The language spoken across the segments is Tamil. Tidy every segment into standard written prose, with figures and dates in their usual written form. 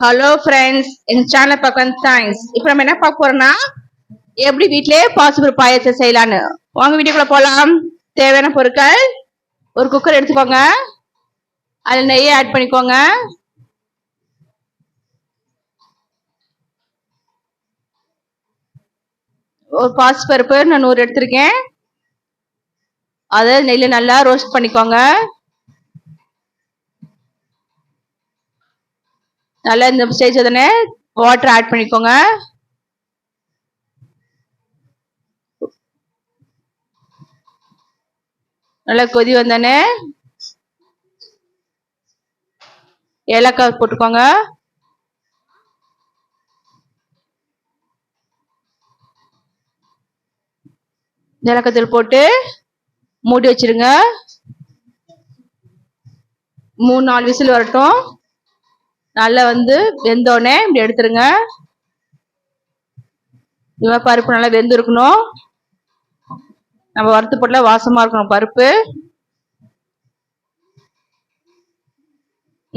ஹலோ ஃப்ரெண்ட்ஸ், எங்க சேனல் பக்கம் தேங்க்ஸ். இப்போ நம்ம என்ன பார்க்க போறோம்னா, எப்படி வீட்டிலேயே பாசிபிள் பாயாசம் செய்யலான்னு. வாங்க வீடியோக்குள்ள போலாம். தேவையான பொருட்கள்: ஒரு குக்கர் எடுத்துக்கோங்க, அதில் நெய்யை ஆட் பண்ணிக்கோங்க. ஒரு பாசிப்பருப்பு நான் 100 எடுத்திருக்கேன். அதை நெய்யில் நல்லா ரோஸ்ட் பண்ணிக்கோங்க. நல்லா இந்த ஸ்டேஜ் உடனே வாட்டர் ஆட் பண்ணிக்கோங்க. நல்லா கொதி வந்தோடனே ஏலக்காய் போட்டுக்கோங்க. ஏலக்காய் தூள் போட்டு மூடி வச்சிருங்க. 3-4 விசில் வரட்டும். நல்லா வெந்தோடனே இப்படி எடுத்துருங்க. இவன் பருப்பு நல்லா வெந்து இருக்கணும். நம்ம வறுத்து போட்டா வாசமா இருக்கணும் பருப்பு.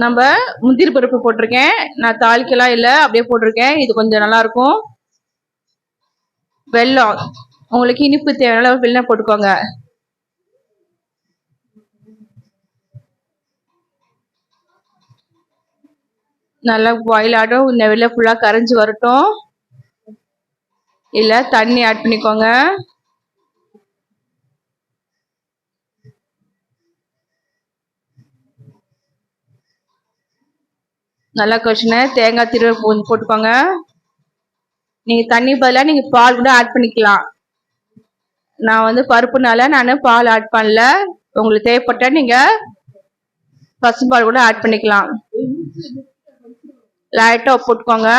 நம்ம முந்திரி பருப்பு போட்டிருக்கேன், நான் தாளிக்கலாம் இல்லை, அப்படியே போட்டிருக்கேன். இது கொஞ்சம் நல்லா இருக்கும். வெல்லம், உங்களுக்கு இனிப்பு தேவையான வெல்லம் போட்டுக்கோங்க. நல்லா பாயில் ஆடும். இந்த வெள்ளை ஃபுல்லாக கரைஞ்சி வரட்டும். இல்லை தண்ணி ஆட் பண்ணிக்கோங்க. நல்லா கொச்சின தேங்காய் திருவ போட்டுக்கோங்க. நீங்கள் தண்ணி பதிலாக நீங்கள் பால் கூட ஆட் பண்ணிக்கலாம். நான் பருப்புனால நான் பால் ஆட் பண்ணல. உங்களுக்கு தேவைப்பட்ட நீங்கள் பசும்பால் கூட ஆட் பண்ணிக்கலாம். லைட்டாக போட்டுக்கோங்க.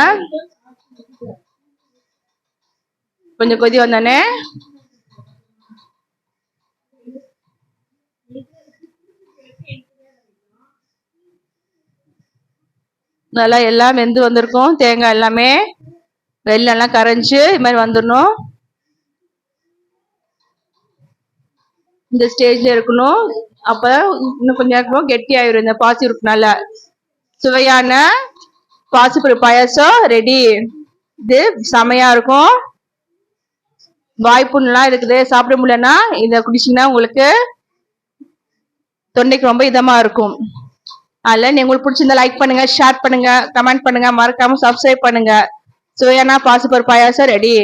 கொஞ்சம் கொதி வந்தோடனே நல்லா எல்லாம் வெந்து வந்திருக்கும். தேங்காய் எல்லாமே வெள்ளெல்லாம் கரைஞ்சி இது மாதிரி வந்துடணும். இந்த ஸ்டேஜ்ல இருக்கணும். அப்போ இன்னும் கொஞ்சம் நேரம் கெட்டி ஆயிரும். இந்த பாசி இருக்குனால சுவையான பாசிப்பருப்பு பாயாசம் ரெடி. இது செமையா இருக்கும். வாய்ப்புண்ணெல்லாம் இருக்குது, சாப்பிட முடியலன்னா இதை குடிச்சிங்கன்னா உங்களுக்கு தொண்டைக்கு ரொம்ப இதமா இருக்கும். அதில் உங்களுக்கு பிடிச்சிருந்தா லைக் பண்ணுங்க, ஷேர் பண்ணுங்க, கமெண்ட் பண்ணுங்க, மறக்காம சப்ஸ்கிரைப் பண்ணுங்க. சுவையான பாசிப்பருப்பு பாயாசம் ரெடி.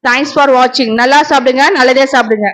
தேங்க்ஸ் ஃபார் வாட்சிங். நல்லா சாப்பிடுங்க, நல்லதே சாப்பிடுங்க.